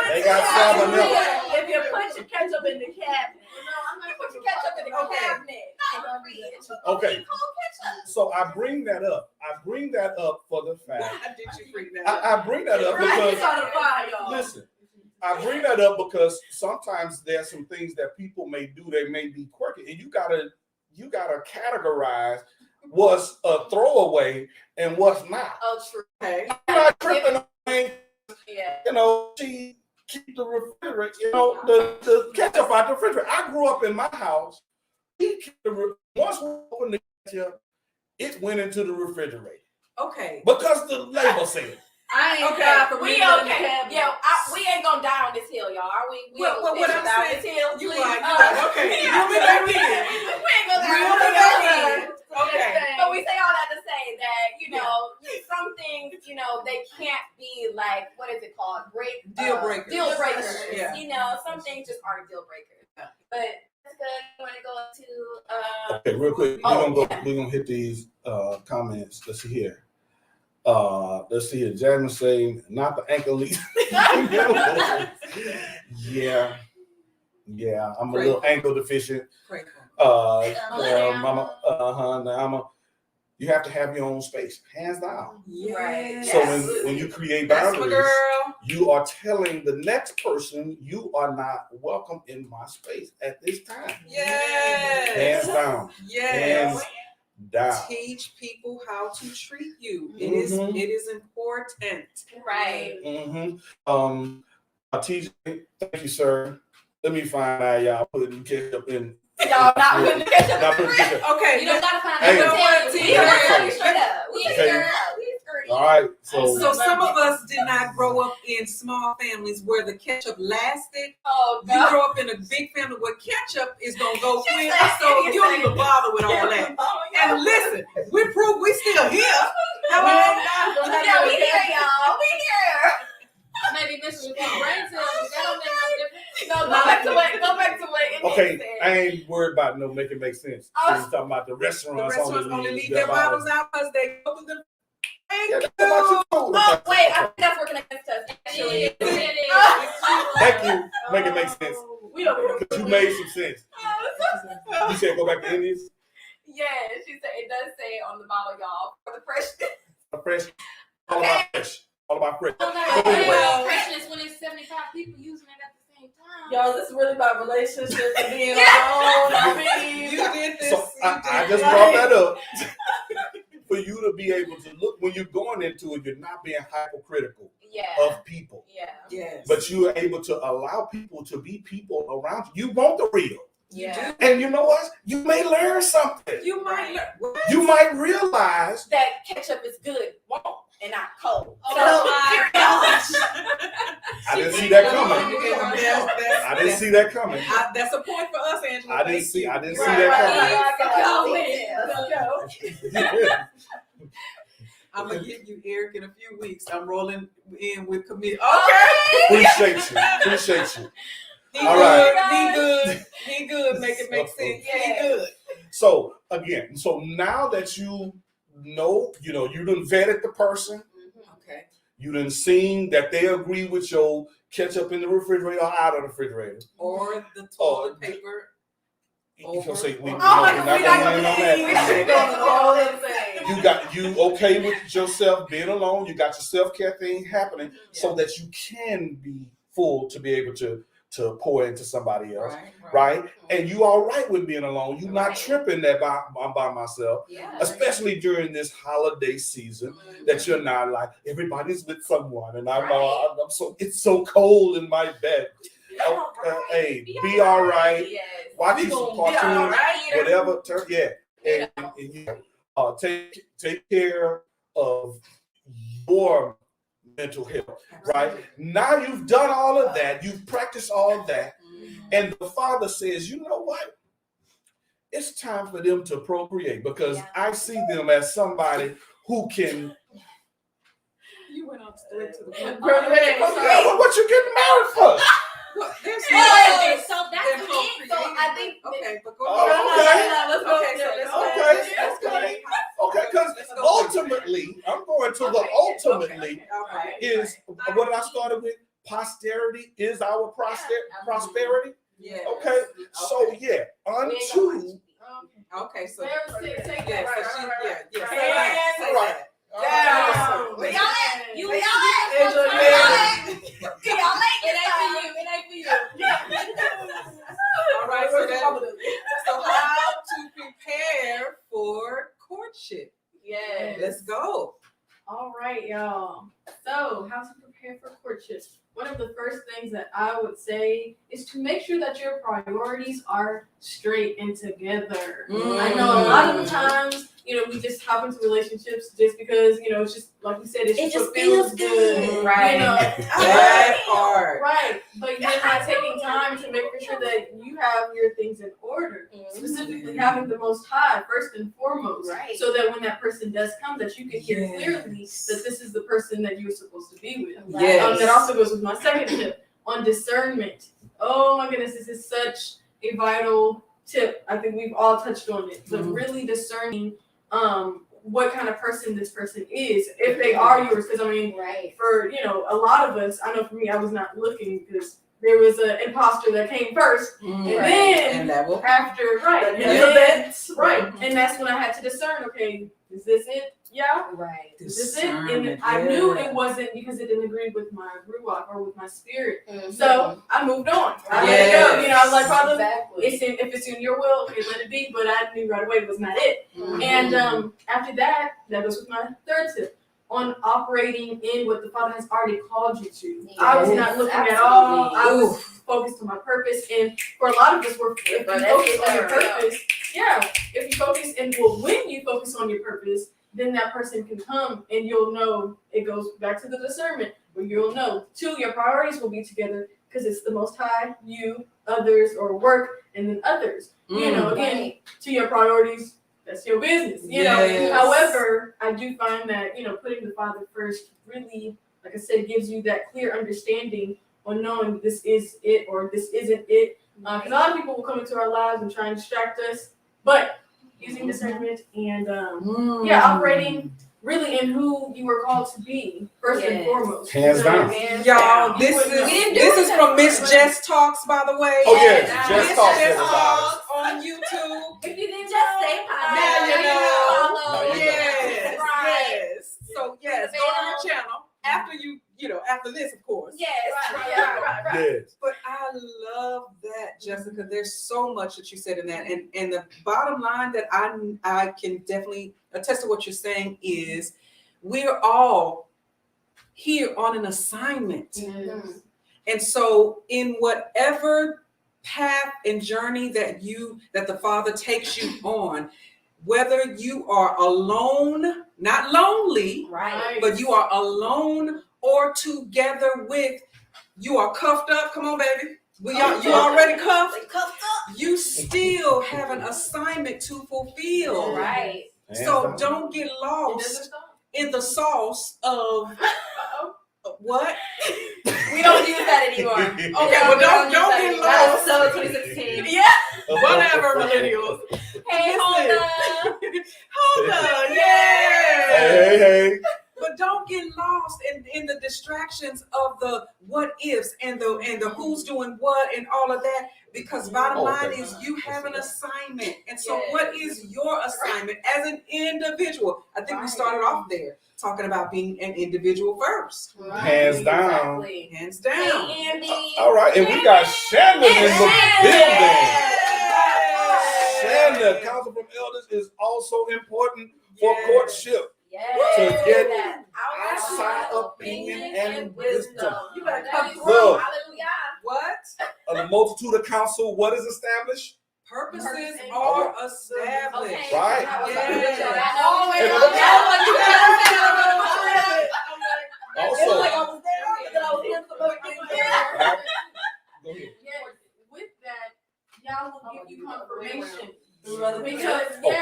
They got salmonella. If you put your ketchup in the cabinet. I'm going to put your ketchup in the cabinet. Okay. So I bring that up. for the fact. Why did you bring that up? I bring that up because, Right, listen, I bring that up because sometimes there's some things that people may do. They may be quirky, and you gotta categorize what's a throwaway and what's not. Oh, true. Okay. You're not tripping on things. Yeah. You know, she keep the refrigerator. You know, the ketchup out the refrigerator. I grew up in my house. Once we opened the ketchup, it went into the refrigerator. Okay. Because the label said. I ain't Okay, got for We me. okay. Yeah, we ain't gonna die on this hill, y'all. Are we? We Well, ain't what gonna I'm down saying, this hill. you please. right. Okay. Yeah. Reel me back in. We ain't gonna Reel die. me back in. Okay. But we say all that to say that, you know, some things, you know, they can't be like, what is it called? Deal breakers. Deal breakers. Yeah. You know, some things just aren't deal breakers. Yeah. But that's good. You want to go to Okay, real quick. We're gonna hit these comments. Let's see here. Jasmine saying, not the ankle leak. Yeah. I'm a little ankle deficient. Mama, you have to have your own space, hands down. Yes. So when you create That's my boundaries, girl. you are telling the next person you are not welcome in my space at this time. Yes. Hands down. Yes. Hands down. Teach people how to treat you. Mhm. It is important. right. Mm-hmm. TJ, thank you, sir. Let me find out y'all putting ketchup in. Y'all not putting the ketchup Not in the putting fridge. ketchup. Okay. You don't gotta find Hey. out. Hey. We don't tell you straight up. We Okay. scared up. We scared. All right. So So some of us did not grow up in small families where the ketchup lasted. Oh, You God. grow up in a big family where ketchup is gonna go She quick, said- so you don't even bother with all that. And listen, we prove we still here. Yeah, we here, y'all. We here. Maybe Mrs. with brain cells, but that don't make no difference. No, go back to what it okay, said. I ain't worried about make it make sense. I was- She's talking about the The restaurants. restaurants only leave their bottles out because they go to the Yeah, that's about you. Oh, wait, I think that's working against us. Actually. It is. Thank you. Make it make sense. We don't. Because you made some sense. You said go back to Indians. Yeah, she said it does say on the bottle, y'all, for the freshness. Fresh. All about fresh. All about fresh. Oh, no, But anyway. well, freshness when it's 75 people using it at the same time. Y'all, this is really about relationships and being alone. You did this. So I just brought that up for you to be able to look when you're going into it. You're not being hypocritical Yeah. of people, Yeah. Yes. but you are able to allow people to be people around you. You want the real, Yeah. and you know what? You may learn something. You might learn. What? You might realize. That ketchup is good, warm, and not cold. Oh, So, my gosh. I didn't see that coming. That's- I didn't see that coming. That's a point for us, Angela. I didn't Thank see you. that coming. I'm gonna get you, Eric, in a few weeks. I'm rolling in with commit. Okay. Appreciate you. He All good. right. He good. Make it make sense. He Yeah. good. So again, now that you know, you done vetted the person, Okay. you done seen that they agree with your ketchup in the refrigerator or out of the refrigerator. Or the toilet paper. You can say we Oh, not my gonna God, win on we that. should go to the whole thing. You okay with yourself being alone? You got your self-care thing happening so that you can be full to be able to pour into somebody else, right? And you all right with being alone. You're not tripping that I'm by myself, Yeah. especially during this holiday season. That you're not like everybody's with someone, and I'm so it's so cold in my bed. Hey, be all right. Yes. Watch you some cartoons, whatever. And take care of your mental health, right? Now you've done all of that, you've practiced all of that, and the Father says, you know what? It's time for them to procreate because I see them as somebody who can. You went on straight to the point. What you getting married for? What? There's Oh, So that's They're the procreating. So I think Okay, but go Oh, ahead. let's go. Okay, so let's go. Okay, because ultimately, I'm going to the ultimately All right. is what I started with. Posterity is our prosperity. Yeah. Okay, so yeah, unto Okay, so Very sick. Take yeah, that. so she, Right. say that. Down. Where y'all at? You Where y'all at? Angela, Where y'all at? Where y'all at? It ain't for you. All right, so how to prepare for courtship? Yes. Let's go. All right, y'all. So, how to prepare for courtship? One of the first things that I would say is to make sure that your priorities are straight and together. I know a lot of the times, we just hop into relationships just because, it's just like we said, it's just what feels good. Right. That part. Right. But you're not taking time to make sure that you have your things in order. Specifically having the Most High first and foremost. Right. So that when that person does come, that you can hear clearly that this is the person that you're supposed to be with. Yes. That also goes with my second tip on discernment. Oh my goodness, this is such a vital tip. I think we've all touched on it. But really discerning what kind of person this person is, if they are yours. Because Right. for a lot of us, I know for me, I was not looking because there was an imposter that came first, and then And that will after right, and then, right, and that's when I had to discern. Okay, is this it? Yeah. Right. Is this it? And I knew it wasn't because it didn't agree with my ruach or with my spirit. So I moved on. I let it go. I was like, Father, Exactly. if it's in your will, okay, let it be. But I knew right away it was not it. And after that goes with my third tip on operating in what the Father has already called you to. Yes, I was not looking at all. I was focused on my purpose. And for a lot of us, if you focus on your purpose, if you focus when you focus on your purpose, then that person can come and you'll know. It goes back to the discernment where you'll know. 2, your priorities will be together because it's the Most High, you, others, or work, and then others. Again, to your priorities, that's your business. However, I do find that putting the Father first really, like I said, gives you that clear understanding on knowing this is it or this isn't it. Because a lot of people will come into our lives and try and distract us, but using discernment and operating really in who you were called to be first and foremost. Hands down. Y'all, this is from Miss Jess Talks, by the way. Oh yeah, Jess Talks. Jess Talks on YouTube. If you didn't just say hi, Now you know. follow. Yes, Right. yes. So yes, go on her channel after this, of course. Yes. Right. Yes. But I love that, Jessica. There's so much that you said in that, and the bottom line that I can definitely attest to what you're saying is we're all here on an assignment, and so in whatever path and journey that the Father takes you on, whether you are alone, not lonely, Right. but you are alone or together with, you are cuffed up. Come on, baby. You already cuffed. You still have an assignment to fulfill. Right. So don't get lost in the sauce of what? We don't use that anymore. Okay, well don't get lost. That's so 2016. Yeah. Whatever, millennials. Hey, Honda. Honda, yeah. Hey. But don't get lost in the distractions of the what ifs and the who's doing what and all of that. Because bottom line is you have an assignment. And so what is your assignment as an individual? I think we started off there talking about being an individual first. Right. Hands down. Exactly. Hands down. Hey, Andy. All right, and we got Shannon in the building. Shannon, counsel from elders is also important for courtship. Yes. To get that outside opinion and wisdom. You better come through. Look. Hallelujah. What? Of the multitude of counsel, what is established? Purposes are established. Okay. Right. Yeah. Also, go ahead. With that, y'all will give you confirmation. Because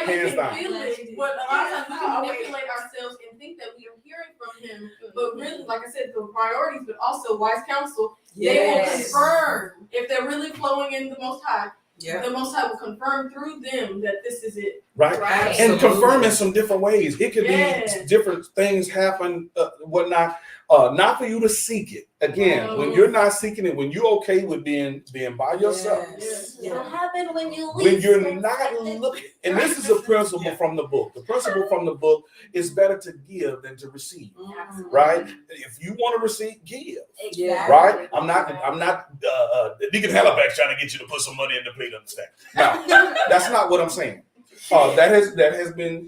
hands we down. can feel it, but a lot of times we can manipulate ourselves and think that we are hearing from him. But really, like I said, the priorities, but also wise counsel, they will confirm if they're really flowing in the Most High. Yeah. The Most High will confirm through them that this is it. Right. Right. And confirm in some different ways. It could Yes. be different things happen, whatnot. not for you to seek it. Again, when you're not seeking it, when you're okay with being by yourself. What happened when you When you're not looking, and this is a principle from the book. The principle from the book is better to give than to receive. Right? If you want to receive, give. Exactly. Right? I'm not Deacon Halifax trying to get you to put some money in the plate, understand? No, that's not what I'm saying. That has been,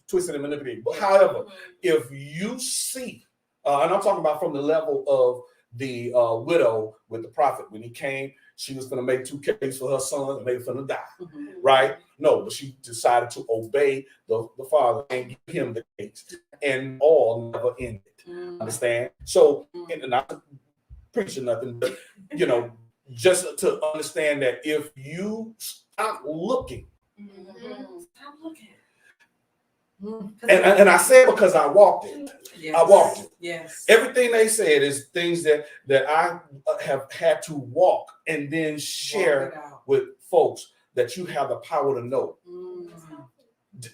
twisted and manipulated. But however, if you see, and I'm talking about from the level of the widow with the prophet, when he came, she was going to make 2 cakes for her son and they were going to die, right? No, but she decided to obey the father and give him the cakes, and all never ended. Understand? So, and not to preach or nothing, but just to understand that if you stop looking, Stop looking. and I say it because I walked it. Yes. I walked it. Yes. Everything they said is things that I have had to walk and then share with folks that you have the power to know.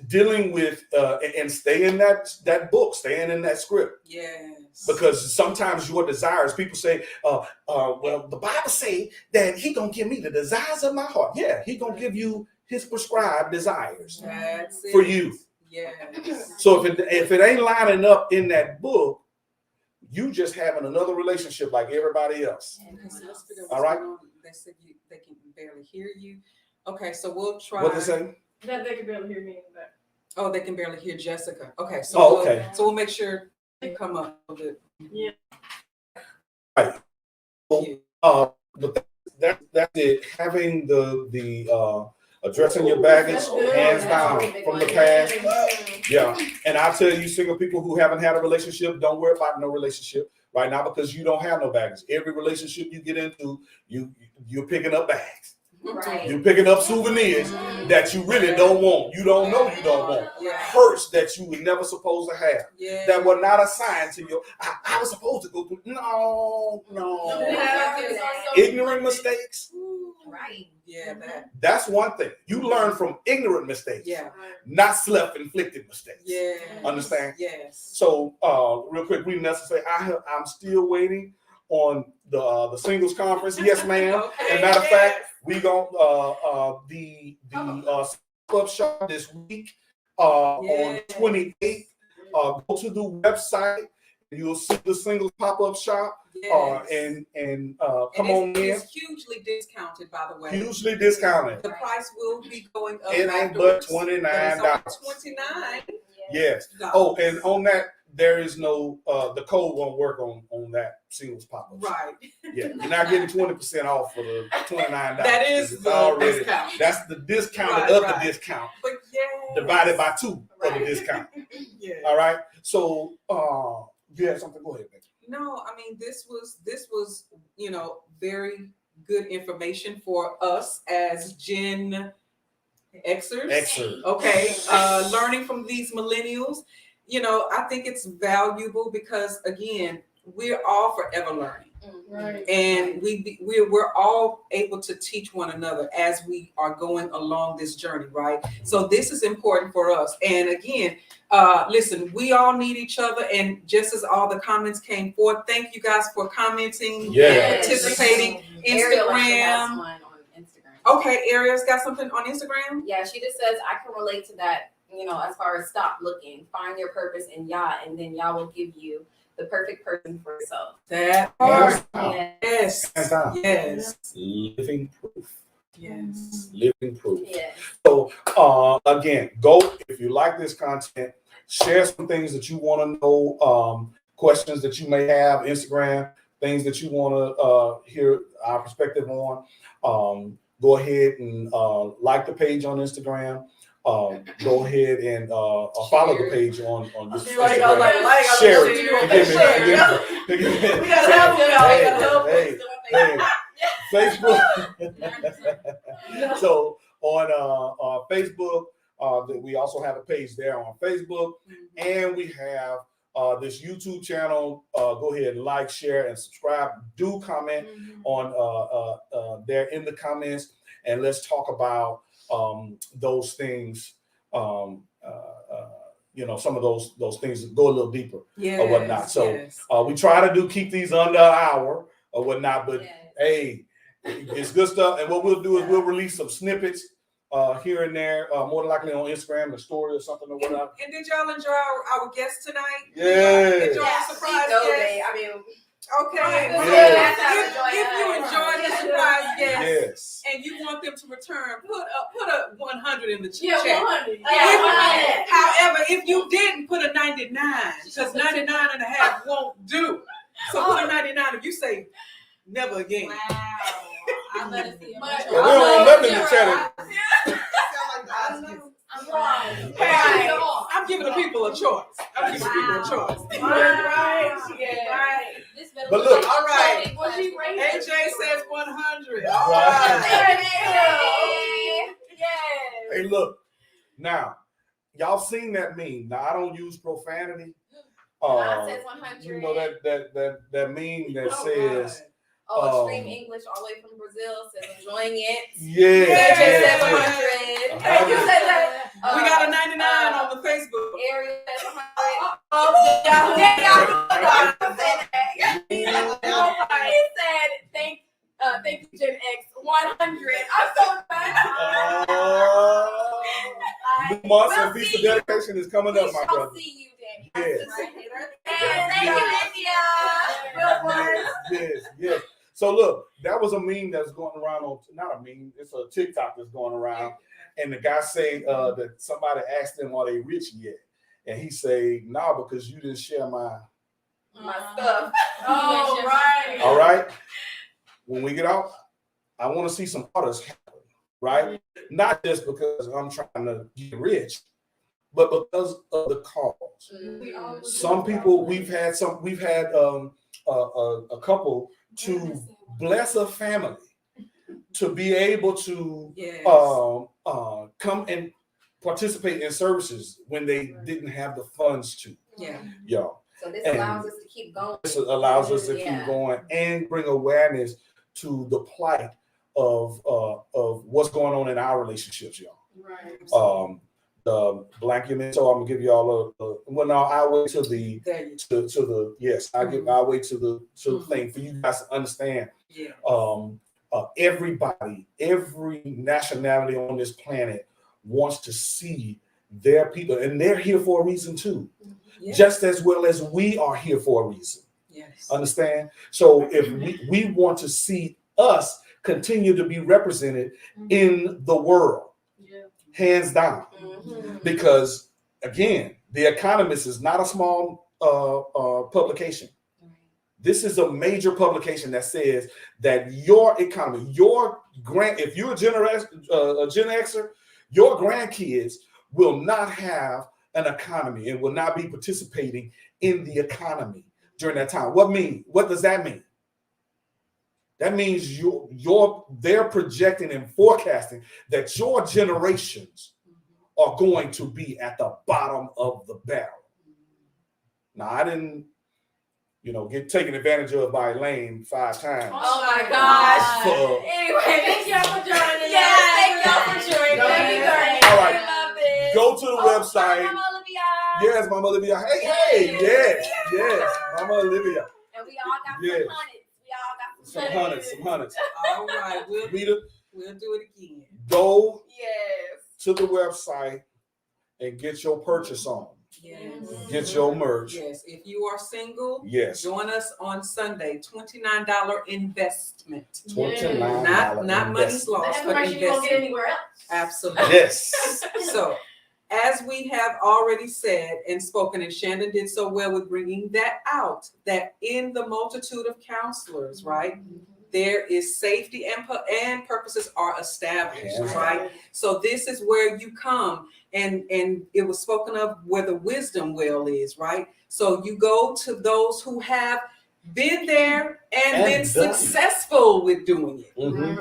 Dealing with and stay in that book, staying in that script. Yes. Because sometimes your desires, people say, well, the Bible say that he gonna give me the desires of my heart. Yeah, he gonna give you his prescribed desires for you. Yes. So if it ain't lining up in that book, you just having another relationship like everybody else. All right. They said they can barely hear you. Okay, so we'll try. What they say? That they can barely hear me in the back. Oh, they can barely hear Jessica. Okay, so we'll make sure they come up a bit. Yeah. Right. But that's it. Having the addressing your baggage, hands down, from the past. Yeah. And I tell you, single people who haven't had a relationship, don't worry about no relationship right now because you don't have no baggage. Every relationship you get into, you're picking up bags. Right. You're picking up souvenirs that you really don't want. You don't know you don't want. Hurts that you were never supposed to have. That were not assigned to you. I was supposed to go through. No. Ignorant mistakes. Right. Yeah, that's one thing. You learn from ignorant mistakes. Yeah. Not self-inflicted mistakes. Yeah. Understand? Yes. So real quick, we necessarily I'm still waiting on the singles conference. Yes, ma'am. Okay. As a matter of fact, we gonna the pop-up shop this week on 28th. Go to the website. You'll see the singles pop-up shop. And come on in. It's hugely discounted, by the way. Hugely discounted. The price will be going up. It ain't but $29. $29. Yes. Oh, and on that, there is no the code won't work on that singles pop-up. Right. Yeah, you're not getting 20% off for the $29. That is the discount. That's the discount of the discount. But divided by 2 of the discount. Yeah. All right. So you had something. Go ahead, baby. No, I mean this was very good information for us as Gen Xers. Okay, learning from these millennials. I think it's valuable because again, we're all forever learning. Right. And we're all able to teach one another as we are going along this journey, right? So this is important for us. And again, listen, we all need each other. And just as all the comments came forth, thank you guys for commenting and participating. Instagram. Okay, Ariel's got something on Instagram. Yeah, she just says I can relate to that. As far as stop looking, find your purpose in Yah, and then Yah will give you the perfect person for yourself. That part. Yes. Yes. Living proof. Yes. Living proof. Yes. So again, go if you like this content, share some things that you want to know, questions that you may have, Instagram, things that you want to hear our perspective on. Go ahead and like the page on Instagram. Go ahead and follow the page on this Instagram. Share it. We gotta help you. Hey, Facebook. So on Facebook, we also have a page there on Facebook, and we have this YouTube channel. Go ahead and like, share, and subscribe. Do comment on there in the comments, and let's talk about those things some of those things go a little deeper or whatnot. So yes. we try to keep these under an hour or whatnot, but hey, it's good stuff. And what we'll do is we'll release some snippets here and there, more than likely on Instagram, the story or something or whatnot. And did y'all enjoy our guests tonight? Yeah. Did y'all surprise guests? I mean, okay. Yes. If you enjoyed the surprise guests Yes. and you want them to return, put a 100 in the chat. yeah, 100. However, if you didn't, put a 99, because 99 and a half won't do. So put a 99 if you say never again. Wow. I let it see. We don't let them chat. I'm wrong. I'm giving the people a choice. I'm giving people a choice. Right. But look, all right. AJ AJ says 100. All Right. right. Yes. Hey, look. Now, y'all seen that meme. Now, I don't use profanity. Mine says 100. You know that meme that says, extreme English all the way from Brazil says enjoying it. yeah. AJ says yeah. 100. Hey, you said that. We got a 99 on the Facebook. Ariel says 100. He said thank you, Gen X. 100. I'm so glad. New months and Feast of Dedication is coming up, my brother. See you, Danny. Yes. Thank you, India. Yes. So look, that was a meme that's going around on, not a meme, it's a TikTok that's going around. And the guy say that somebody asked him, are they rich yet? And he say, nah, because you didn't share my stuff. Oh, right. All right. When we get out, I want to see some others happen, right? Not just because I'm trying to get rich, but because of the cause. Some people, we've had a couple to bless a family to be able to come and participate in services when they didn't have the funds to. Y'all. So this allows us to keep going. This allows us to keep going and bring awareness to the plight of what's going on in our relationships, y'all. Right. The Black Human. So I'm gonna give y'all I'll wait to the I'll wait to the thing for you guys to understand. Everybody, every nationality on this planet wants to see their people, and they're here for a reason too, just as well as we are here for a reason. Understand? So if we want to see us continue to be represented in the world, hands down, because again, The Economist is not a small publication. This is a major publication that says that your economy, if you're a Gen Xer, your grandkids will not have an economy and will not be participating in the economy during that time. What does that mean? That means they're projecting and forecasting that your generations are going to be at the bottom of the barrel. Now, I didn't, get taken advantage of by Elaine 5 times. Oh my gosh. Anyway, Thank y'all for joining us. Thank y'all for joining us. All right. Go to the website. Mama Olivia. Yes, Mama Olivia. Hey, yes, Mama Olivia. And we all got some hundreds. Some hundreds. All right. We'll do it again. Go Yes. to the website and get your purchase on. Get your merch. Yes. If you are single, yes, join us on Sunday. $29 investment. $29. Not money's lost, but information you won't get anywhere else. Absolutely. Yes. So, as we have already said and spoken, and Shannon did so well with bringing that out, that in the multitude of counselors, right, there is safety and purposes are established, right? So this is where you come, and it was spoken of where the wisdom well is, right? So you go to those who have been there and been successful with doing it.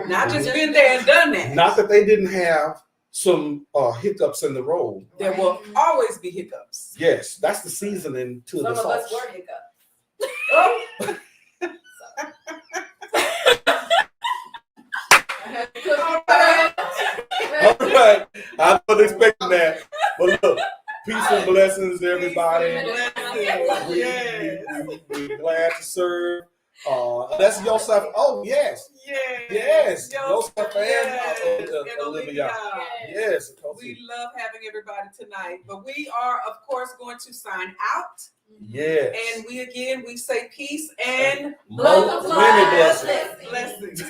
Not just been there and done that. Not that they didn't have some hiccups in the road. There will always be hiccups. Yes, that's the seasoning to the sauce. Some of us were hiccups. All right. I wasn't expecting that. But look, peace and blessings. blessings, everybody. We're glad to serve. That's Yosef. Oh, yes. Yes. Yosef and Olivia. Yes. We love having everybody tonight. But we are, of course, going to sign out. Yes. And we say peace and many blessings. Blessings.